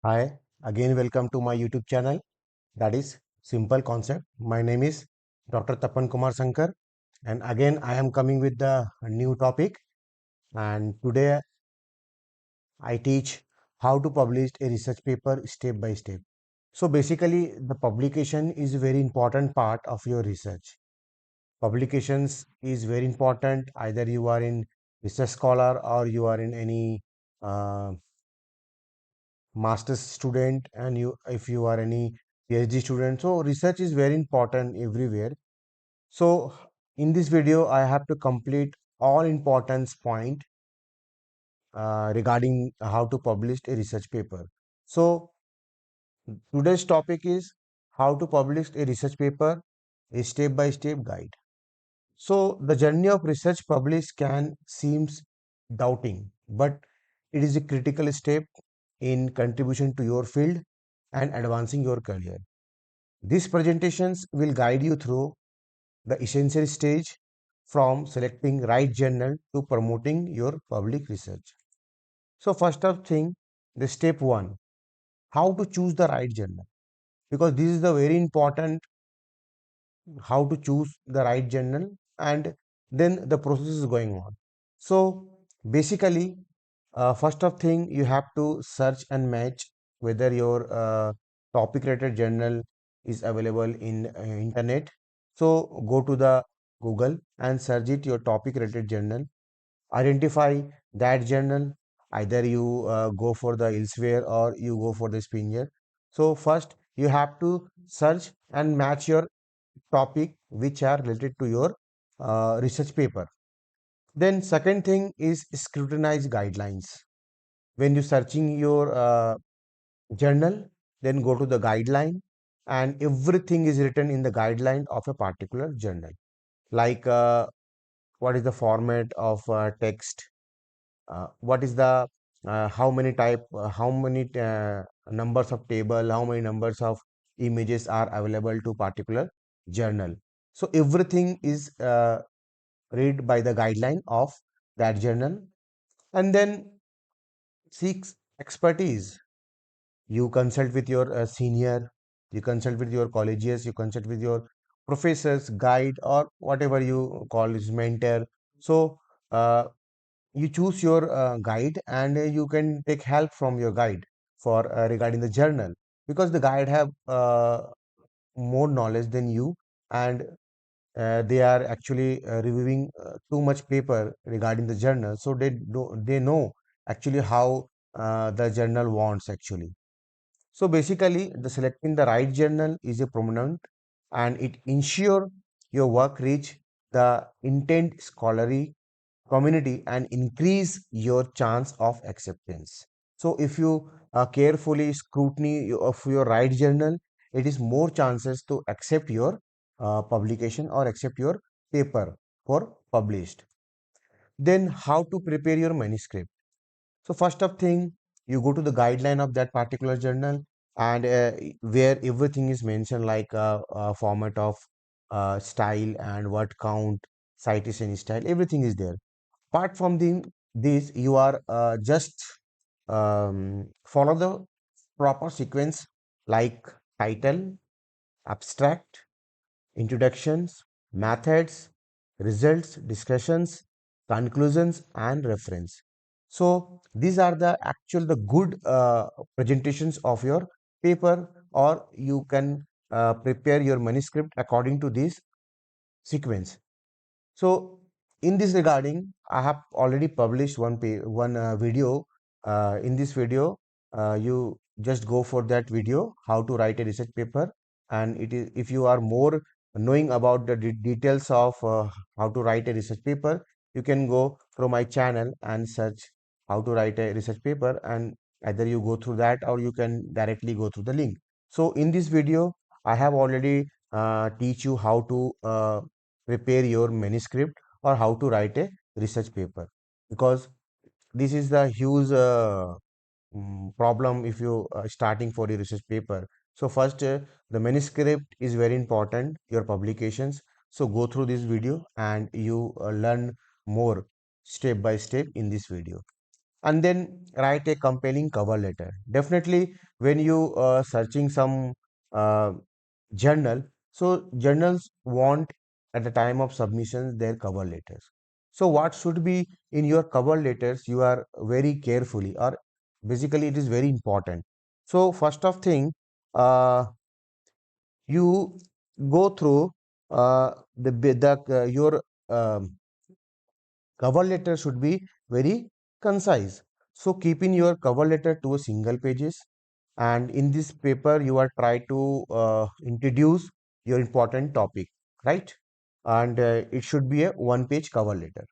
Hi, again welcome to my YouTube channel, that is Simple Concept. My name is Dr. Tapan Kumar Sankar, and again I am coming with the new topic, and today I teach how to publish a research paper step by step. So basically the publication is a very important part of your research. Publications is very important, either you are in research scholar or you are in any uh, master's student, and you if you are any PhD student. So research is very important everywhere. So in this video I have to complete all importance point regarding how to publish a research paper. So today's topic is how to publish a research paper, a step by step guide. So the journey of research publish can seems doubting, but it is a critical step in contribution to your field and advancing your career. These presentations will guide you through the essential stage from selecting right journal to promoting your public research. So first of thing, the step one, how to choose the right journal, because this is the very important, how to choose the right journal, and then the process is going on. So basically, first of thing, you have to search and match whether your topic related journal is available in internet. So go to the Google and search it your topic related journal. Identify that journal. Either you go for the elsewhere or you go for the Springer. So first you have to search and match your topic which are related to your research paper. Then second thing is scrutinize guidelines. When you searching your journal, then go to the guideline, and everything is written in the guideline of a particular journal. Like what is the format of text, what is the how many type, how many numbers of table, how many numbers of images are available to particular journal. So everything is read by the guideline of that journal. And then seek expertise. You consult with your senior, you consult with your collegians, you consult with your professors, guide, or whatever you call is mentor. So uh, you choose your guide, and you can take help from your guide for regarding the journal, because the guide have more knowledge than you, and they are actually reviewing too much paper regarding the journal, so they know actually how the journal wants actually. So basically the selecting the right journal is a prominent, and it ensure your work reach the intent scholarly community and increase your chance of acceptance. So if you carefully scrutiny of your right journal, it is more chances to accept your publication or accept your paper for published. Then how to prepare your manuscript. So first of thing, you go to the guideline of that particular journal, and where everything is mentioned, like format of style and word count, citation style, everything is there. Apart from this, you are just follow the proper sequence, like title, abstract, introductions, methods, results, discussions, conclusions, and reference. So these are the actual the good presentations of your paper, or you can prepare your manuscript according to this sequence. So in this regarding, I have already published one video. In this video, you just go for that video, how to write a research paper, and it is, if you are more knowing about the details of how to write a research paper, you can go through my channel and search how to write a research paper, and either you go through that or you can directly go through the link. So in this video, I have already teach you how to prepare your manuscript or how to write a research paper, because this is the huge problem if you starting for your research paper. So first, the manuscript is very important, your publications. So go through this video and you learn more step by step in this video. and then write a compelling cover letter. Definitely, when you searching some uh, journal, so journals want at the time of submissions their cover letters. So what should be in your cover letters? You are very carefully, or basically it is very important. So first of thing, uh, you go through your um, cover letter should be very concise. So keeping your cover letter to a single pages, and in this paper you are try to introduce your important topic, right? And it should be a one page cover letter.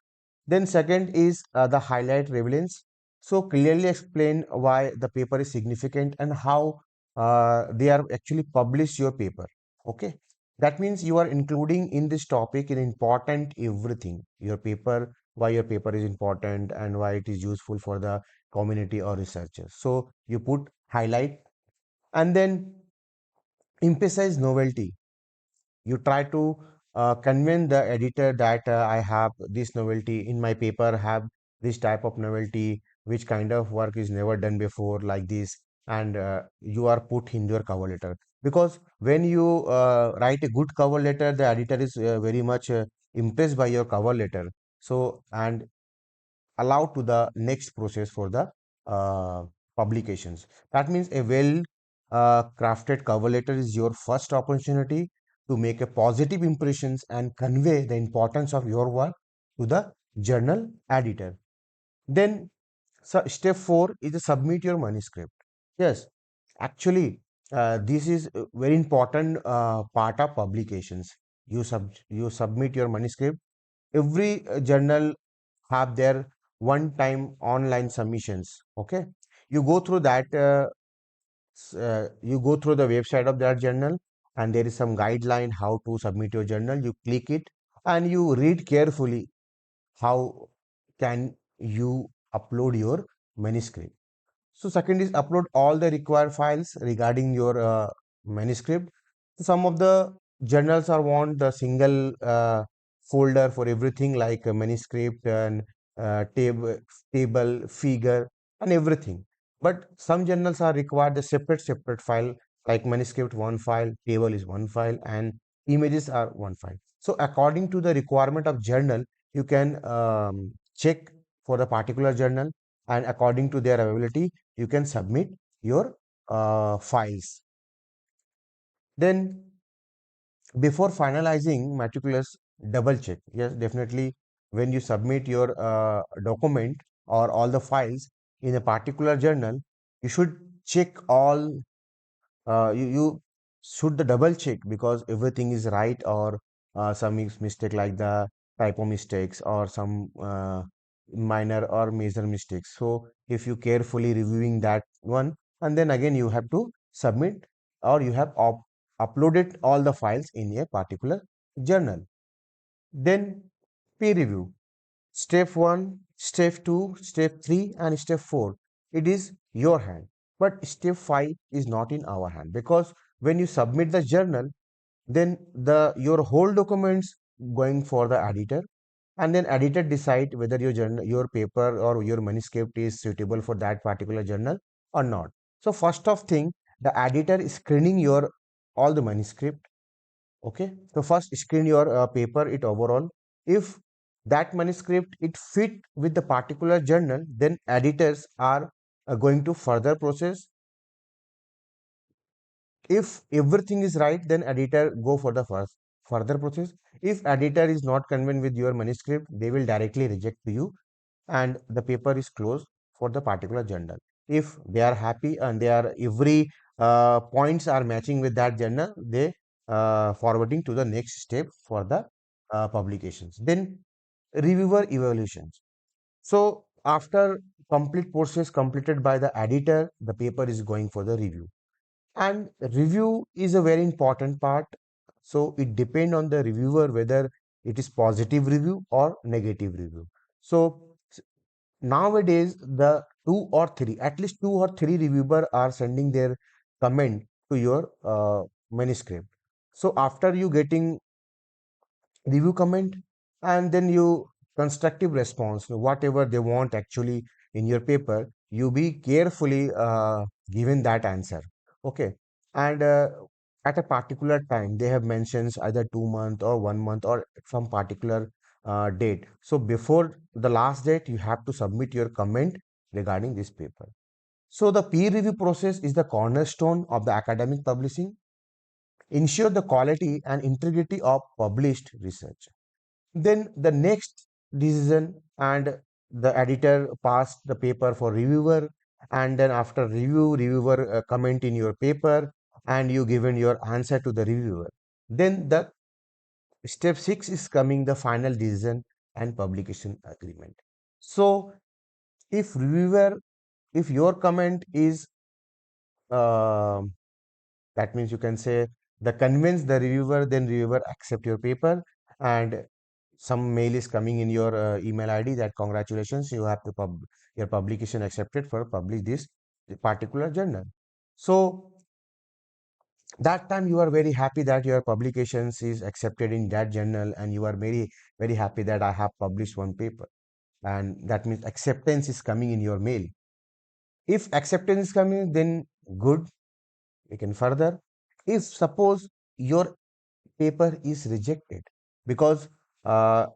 Then second is the highlight relevance. So clearly explain why the paper is significant and how they are actually publish your paper. Okay. That means you are including in this topic in important everything. Your paper, why your paper is important and why it is useful for the community or researchers. So you put highlight, and then emphasize novelty. You try to convince the editor that I have this novelty in my paper, have this type of novelty, which kind of work is never done before like this, and you are put in your cover letter. Because when you write a good cover letter, the editor is very much impressed by your cover letter. So, and allowed to the next process for the publications. That means a well crafted cover letter is your first opportunity to make a positive impressions and convey the importance of your work to the journal editor. Then step 4 is to submit your manuscript. Yes, actually, this is a very important part of publications. You submit your manuscript. Every journal have their one time online submissions. Okay, you go through that. You go through the website of that journal, and there is some guideline how to submit your journal. You click it and you read carefully how can you upload your manuscript. So second is upload all the required files regarding your manuscript. Some of the journals are want the single folder for everything like a manuscript and table, figure, and everything. But some journals are required the separate file, like manuscript one file, table is one file, and images are one file. So according to the requirement of journal, you can check for the particular journal, and according to their availability you can submit your files. Then before finalizing matriculars, double check. Yes, definitely when you submit your document or all the files in a particular journal, you should check all, you should the double check because everything is right, or some mistake like the typo mistakes or some minor or major mistakes. So if you carefully reviewing that one, and then again you have to submit, or you have uploaded all the files in a particular journal. Then peer review. Step 1, step 2, step 3, and step 4. It is your hand. But step 5 is not in our hand, because when you submit the journal, then the your whole documents going for the editor, and then editor decide whether your journal, your paper or your manuscript is suitable for that particular journal or not. So first of thing, the editor is screening your all the manuscript. Okay, so first screen your paper it overall. If that manuscript it fit with the particular journal, then editors are going to further process. If everything is right, then editor go for the first further process. If editor is not convinced with your manuscript, they will directly reject to you, and the paper is closed for the particular journal. If they are happy and they are every points are matching with that journal, they forwarding to the next step for the publications. Then reviewer evaluations. So after complete process completed by the editor, the paper is going for the review, and review is a very important part. So it depend on the reviewer whether it is positive review or negative review. So nowadays, the two or three, at least two or three reviewer are sending their comment to your manuscript. So after you getting review comment, and then you constructive response, whatever they want actually, in your paper, you be carefully given that answer. Okay. And at a particular time, they have mentions either 2 month or 1 month or some particular date. So before the last date, you have to submit your comment regarding this paper. So the peer review process is the cornerstone of the academic publishing, ensure the quality and integrity of published research. Then the next decision, and the editor pass the paper for reviewer, and then after review, reviewer comment in your paper, and you given your answer to the reviewer. Then the step 6 is coming, the final decision and publication agreement. So if reviewer, if your comment is uh, that means you can say the convince the reviewer, then reviewer accept your paper, and some mail is coming in your email ID that congratulations, you have to your publication accepted for publish this particular journal. So that time you are very happy that your publications is accepted in that journal, and you are very happy that I have published one paper, and that means acceptance is coming in your mail. If acceptance is coming, then good, we can further. If suppose your paper is rejected, because uh,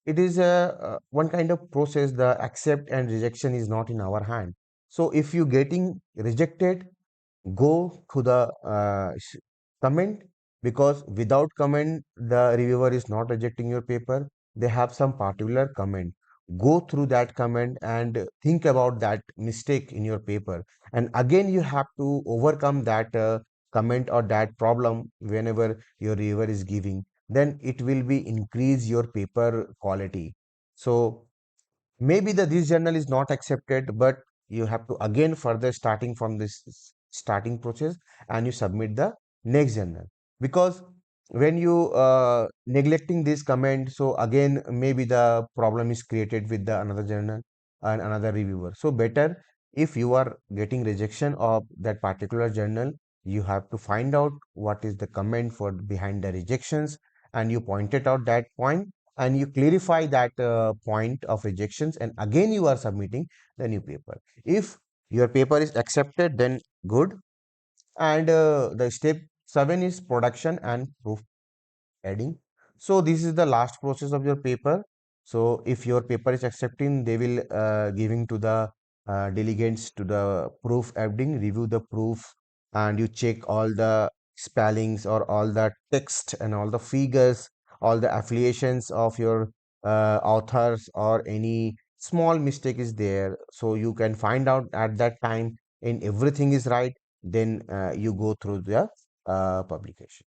it is a one kind of process, the accept and rejection is not in our hand. So if you getting rejected, go to the comment, because without comment the reviewer is not rejecting your paper, they have some particular comment. Go through that comment and think about that mistake in your paper, and again you have to overcome that comment or that problem whenever your reviewer is giving, then it will be increase your paper quality. So maybe the this journal is not accepted, but you have to again further starting from this starting process, and you submit the next journal. Because when you neglecting this comment, so again maybe the problem is created with the another journal and another reviewer. So better, if you are getting rejection of that particular journal, you have to find out what is the comment for behind the rejections, and you pointed out that point, and you clarify that point of rejections, and again you are submitting the new paper. If your paper is accepted, then good. And the step 7 is production and proof adding. So this is the last process of your paper. So if your paper is accepting, they will giving to the delegates to the proof adding, review the proof, and you check all the spellings or all the text and all the figures, all the affiliations of your authors, or any small mistake is there. So you can find out at that time and everything is right. Then you go through the publication.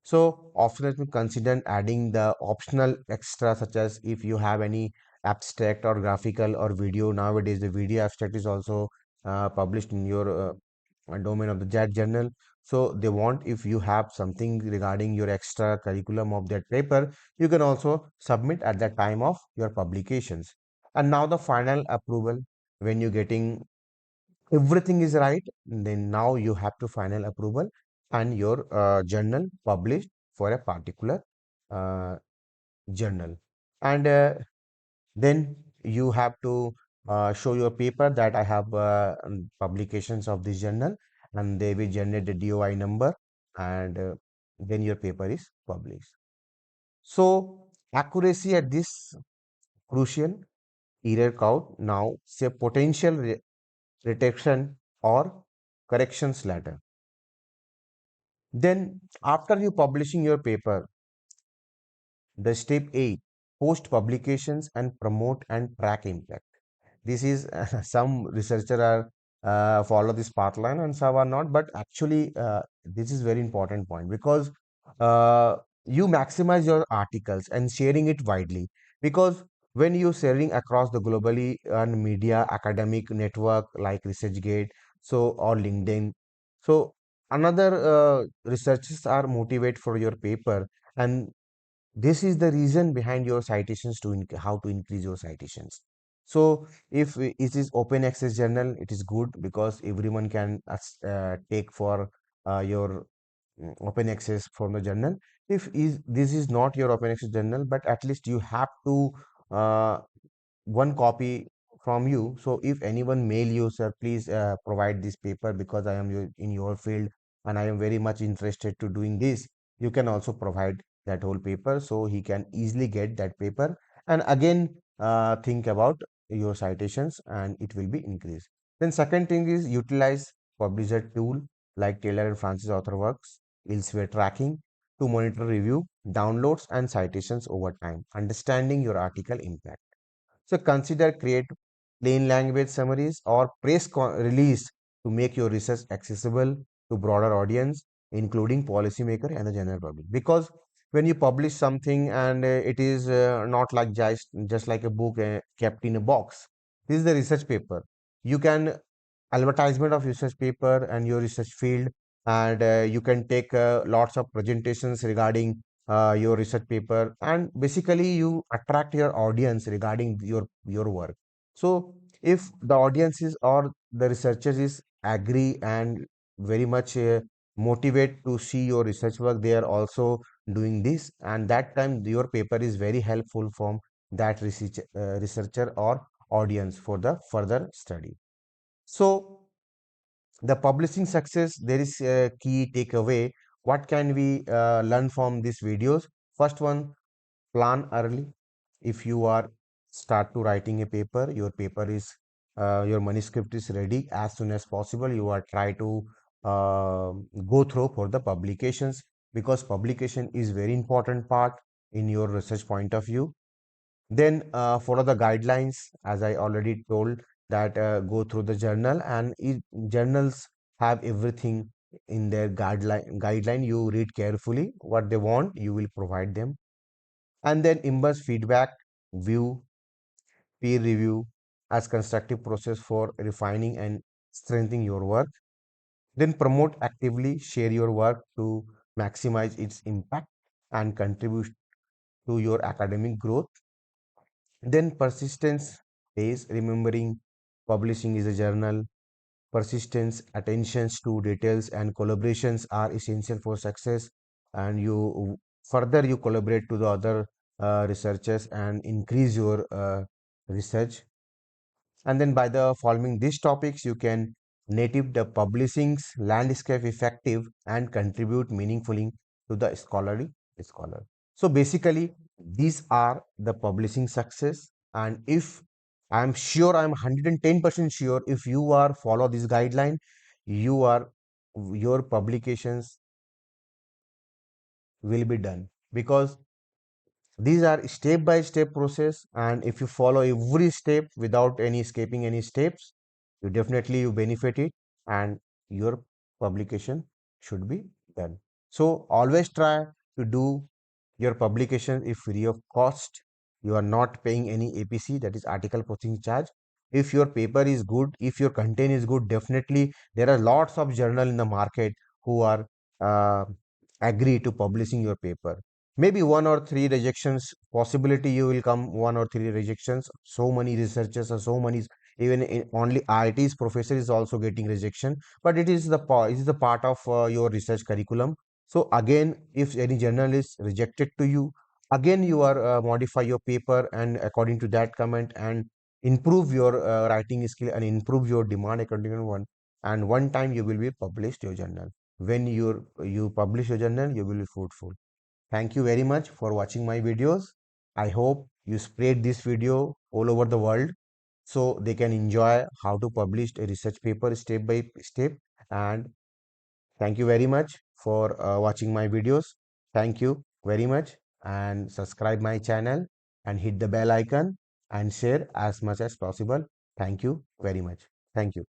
So often let me consider adding the optional extra, such as if you have any abstract or graphical or video. Nowadays, the video abstract is also published in your domain of the JAT journal. So they want, if you have something regarding your extra curriculum of that paper, you can also submit at the time of your publications. And now the final approval, when you're getting everything is right, then now you have to final approval, and your journal published for a particular uh, journal. And then you have to show your paper that I have publications of this journal, and they will generate the DOI number, and then your paper is published. So accuracy at this crucial, error count now say potential retection or corrections later. Then after you publishing your paper, the step 8, post publications and promote and track impact. This is some researcher are follow this pathline and some are not, but actually this is very important point, because uh, you maximize your articles and sharing it widely. Because when you sharing across the globally on media academic network like researchgate, so or LinkedIn, so another researchers are motivate for your paper, and this is the reason behind your citations to how to increase your citations. So if it is open access journal, it is good because everyone can take for your open access from the journal. If is this is not your open access journal, but at least you have to uh, one copy from you. So if anyone mail you, sir, please provide this paper because I am in your field and I am very much interested to doing this. You can also provide that whole paper so he can easily get that paper and again think about your citations and it will be increased. Then second thing is utilize publisher tool like Taylor and Francis author works, elsewhere tracking to monitor review, downloads and citations over time, understanding your article impact. So consider create plain language summaries or release to make your research accessible to broader audience, including policymaker and the general public. Because when you publish something and it is not like just like a book kept in a box. This is the research paper. You can advertisement of research paper and your research field and you can take lots of presentations regarding your research paper and basically you attract your audience regarding your work. So if the audiences or the researchers is agree and very much motivate to see your research work, they are also doing this and that time your paper is very helpful from that researcher or audience for the further study. So the publishing success, there is a key takeaway. What can we learn from these videos? First one, plan early. If you are start to writing a paper, your paper is your manuscript is ready as soon as possible. You are try to uh, go through for the publications because publication is very important part in your research point of view. Then follow the guidelines, as I already told that go through the journal and journals have everything in their guideline. You read carefully what they want, you will provide them. And then immerse feedback, view, peer review as constructive process for refining and strengthening your work. Then promote actively, share your work to maximize its impact and contribute to your academic growth. Then persistence is remembering publishing is a journal. Persistence, attentions to details, and collaborations are essential for success. And you further you collaborate to the other researchers and increase your research. And then by the following these topics, you can native the publishing's landscape effective and contribute meaningfully to the scholar. So basically, these are the publishing success. And if I'm sure, I'm 110% sure, if you are follow this guideline, you are your publications will be done because these are step by step process and if you follow every step without any escaping any steps, you definitely you benefit it and your publication should be done. So always try to do your publication if free of cost. You are not paying any APC, that is article processing charge. If your paper is good, if your content is good, definitely there are lots of journal in the market who are uh, agree to publishing your paper. Maybe one or three rejections possibility you will come, one or three rejections. So many researchers or so many, even in only IIT's professor is also getting rejection, but it is it is the part of your research curriculum. So again, if any journal is rejected to you, again you are modify your paper and according to that comment and improve your writing skill and improve your demand according to one, and one time you will be published your journal. When you publish your journal, you will be fruitful. Thank you very much for watching my videos. I hope you spread this video all over the world so they can enjoy how to publish a research paper step by step. And thank you very much for watching my videos. Thank you very much and subscribe my channel and hit the bell icon and share as much as possible. Thank you very much. Thank you.